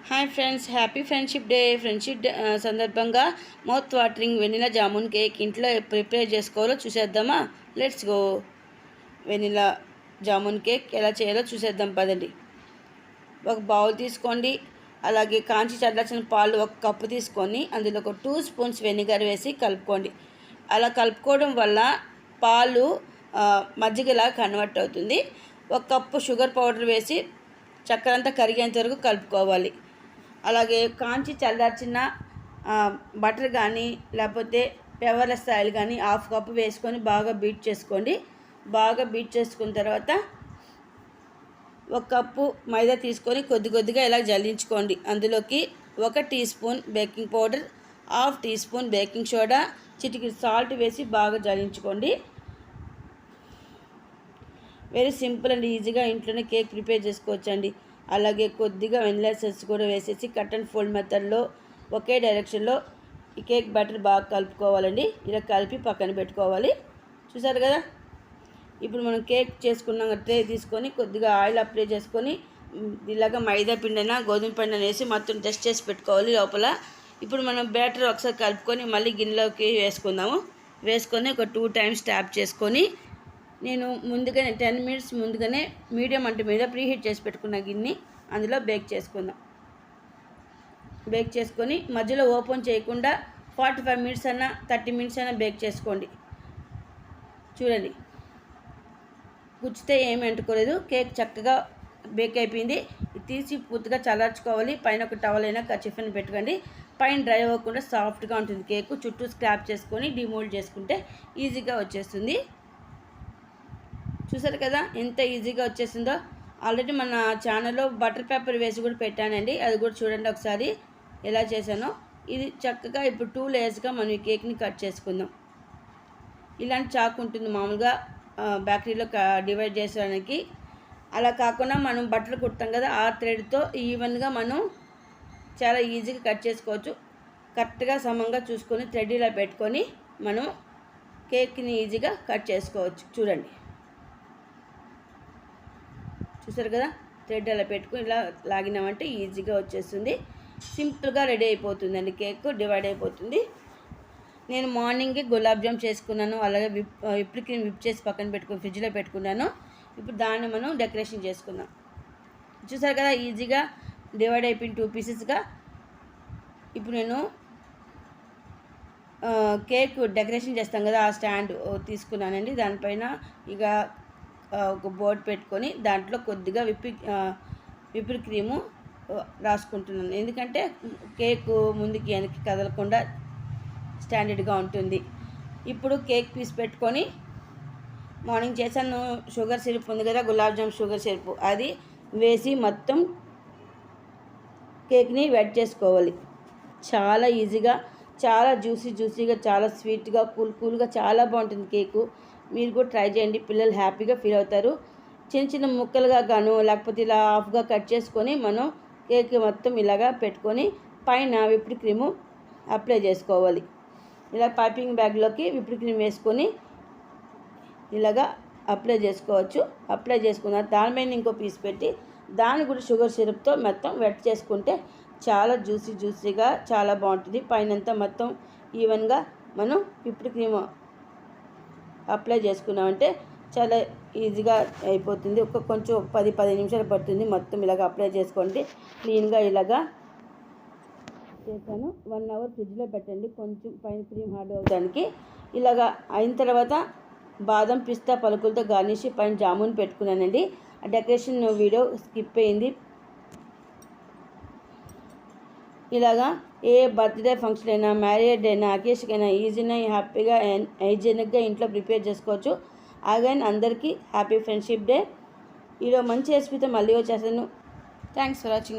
Hi friends, happy friendship day. సందర్భంగా mouth watering vanilla jamun cake ఇంట్లో prepare చేసుకోవాలో చూసేద్దామా? Let's go. Vanilla jamun cake ఎలా చేయాలో చూసేద్దాం పదండి. ఒక బౌల్ తీసుకోండి. అలాగే కాంచి చల్లార్చిన పాలు 1 కప్పు తీసుకొని అందులో ఒక 2 స్పూన్స్ వెనిగర్ వేసి కలుపుకోండి. అలా కలుపుకోవడం వల్ల పాలు మజ్జిగలా కన్వర్ట్ అవుతుంది. 1 కప్పు షుగర్ పౌడర్ వేసి చక్కెర అంతా కరిగేంత వరకు కలుపుకోవాలి. అలాగే కాంచి చల్లార్చిన బటర్ కానీ లేకపోతే ఫ్లేవర్లెస్ ఆయిల్ కానీ 1/2 కప్పు వేసుకొని బాగా బీట్ చేసుకోండి. బాగా బీట్ చేసుకున్న తర్వాత 1 కప్పు మైదా తీసుకొని కొద్దిగా ఇలా జల్లించుకోండి. అందులోకి 1 teaspoon baking powder, 1/2 teaspoon baking soda, చిటికెడు సాల్ట్ వేసి బాగా జల్లించుకోండి. వెరీ సింపుల్ అండ్ ఈజీగా ఇంట్లోనే కేక్ ప్రిపేర్ చేసుకోవచ్చండి. అలాగే కొద్దిగా వెనిలా ఎసెన్స్ కూడా వేసేసి కట్ అండ్ ఫోల్డ్ మెథడ్లో ఒకే డైరెక్షన్లో ఈ కేక్ బ్యాటర్ బాగా కలుపుకోవాలండి. ఇలా కలిపి పక్కన పెట్టుకోవాలి. చూసారు కదా? ఇప్పుడు మనం కేక్ చేసుకున్నాం ట్రే తీసుకొని కొద్దిగా ఆయిల్ అప్లై చేసుకొని ఇలాగ మైదా పిండినా గోధుమ పిండిన వేసి మొత్తం టెస్ట్ చేసి పెట్టుకోవాలి లోపల. ఇప్పుడు మనం బ్యాటర్ ఒకసారి కలుపుకొని మళ్ళీ గిన్నెలోకి వేసుకొని ఒక 2 టైమ్స్ ట్యాప్ చేసుకొని నేను ముందుగానే 10 మినిట్స్ ముందుగానే మీడియం మంట మీద ప్రీహీట్ చేసి పెట్టుకున్న గిన్నె అందులో బేక్ చేసుకొని మధ్యలో ఓపెన్ చేయకుండా 45 మినిట్స్ అన్నా 30 మినిట్స్ అయినా బేక్ చేసుకోండి. చూడండి, గుచ్చితే ఏమి అంటుకోలేదు. కేక్ చక్కగా బేక్ అయిపోయింది. తీసి పూర్తిగా చల్లార్చుకోవాలి. పైన ఒక టవల్ అయినా కర్చీఫ్ అని పెట్టుకోండి. పైన డ్రై అవ్వకుండా సాఫ్ట్గా ఉంటుంది కేకు. చుట్టూ స్క్రాప్ చేసుకొని డిమోల్డ్ చేసుకుంటే ఈజీగా వచ్చేస్తుంది. చూసారు కదా ఎంత ఈజీగా వచ్చేసిందో. ఆల్రెడీ మన ఛానల్లో బటర్ పేపర్ వేసి కూడా పెట్టానండి, అది కూడా చూడండి ఒకసారి ఎలా చేశానో. ఇది చక్కగా ఇప్పుడు 2 లేయర్స్గా మనం ఈ కేక్ని కట్ చేసుకుందాం. ఇలాంటి చాకు ఉంటుంది మామూలుగా బేకరీలో డివైడ్ చేసేదానికి. అలా కాకుండా మనం బట్టలు కుడతాం కదా, ఆ థ్రెడ్తో ఈవెన్గా మనం చాలా ఈజీగా కట్ చేసుకోవచ్చు. కరెక్ట్గా సమంగా చూసుకొని థ్రెడ్ ఇలా పెట్టుకొని మనం కేక్ని ఈజీగా కట్ చేసుకోవచ్చు. చూసారు కదా? థ్రెడ్ అలా పెట్టుకుని ఇలా లాగినామంటే ఈజీగా వచ్చేస్తుంది. సింపుల్గా రెడీ అయిపోతుందండి. కేక్ డివైడ్ అయిపోతుంది. నేను మార్నింగే గులాబ్ జామ్ చేసుకున్నాను. అలాగే విప్ క్రీమ్ విప్ చేసి పక్కన పెట్టుకుని ఫ్రిడ్జ్లో పెట్టుకున్నాను. ఇప్పుడు దాన్ని మనం డెకరేషన్ చేసుకుందాం. చూసారు కదా ఈజీగా డివైడ్ అయిపోయింది 2 పీసెస్గా. ఇప్పుడు నేను కేక్ డెకరేషన్ చేస్తాం కదా, ఆ స్టాండ్ తీసుకున్నానండి. దానిపైన ఇక ఒక బోర్డు పెట్టుకొని దాంట్లో కొద్దిగా విప్డ్ క్రీము రాసుకుంటున్నాను. ఎందుకంటే కేకు ముందుకి వెనక్కి కదలకుండా స్టాండర్డ్గా ఉంటుంది. ఇప్పుడు కేక్ పీస్ పెట్టుకొని మార్నింగ్ చేశాను షుగర్ సిరప్ ఉంది కదా, గులాబ్ జామ్ షుగర్ సిరప్, అది వేసి మొత్తం కేక్ని వెట్ చేసుకోవాలి. చాలా ఈజీగా, చాలా జ్యూసీగా, చాలా స్వీట్గా, కూల్గా చాలా బాగుంటుంది కేకు. మీరు కూడా ట్రై చేయండి. పిల్లలు హ్యాపీగా ఫీల్ అవుతారు. చిన్న ముక్కలుగా గాను లేకపోతే ఇలా హాఫ్గా కట్ చేసుకొని మనం కేక్ మొత్తం ఇలాగా పెట్టుకొని పైన విప్డ్ క్రీము అప్లై చేసుకోవాలి. ఇలా పైపింగ్ బ్యాగ్లోకి విప్డ్ క్రీమ్ వేసుకొని ఇలాగా అప్లై చేసుకోవచ్చు. అప్లై చేసుకున్న దాని మీద ఇంకో పీస్ పెట్టి దాన్ని కూడా షుగర్ సిరప్తో మొత్తం వెట్ చేసుకుంటే చాలా జ్యూసీగా చాలా బాగుంటుంది. పైనంతా మొత్తం ఈవెన్గా మనం విప్డ్ క్రీమ్ అప్లై చేసుకున్నామంటే చాలా ఈజీగా అయిపోతుంది. కొంచెం 10-15 నిమిషాలు పడుతుంది. మొత్తం ఇలాగ అప్లై చేసుకోండి. క్లీన్గా ఇలాగా చేశాను. 1 అవర్ ఫ్రిడ్జ్లో పెట్టండి కొంచెం పైన క్రీమ్ హార్డ్ అవ్వడానికి. ఇలాగా అయిన తర్వాత బాదం పిస్తా పలుకులతో గార్నిష్ పైన జామున్ పెట్టుకున్నానండి. ఆ డెకరేషన్ వీడియో స్కిప్ అయింది. ఇలాగా ఏ బర్త్డే ఫంక్షన్ అయినా, మ్యారేజ్ అయినా, అకేషన్ అయినా ఈజీగా హ్యాపీగా హైజీనిక్గా ఇంట్లో ప్రిపేర్ చేసుకోవచ్చు. అగైన్ అందరికీ హ్యాపీ ఫ్రెండ్షిప్ డే. ఈరోజు మంచి రెసిపీతో మళ్ళీ వచ్చేసాను. Thanks for watching.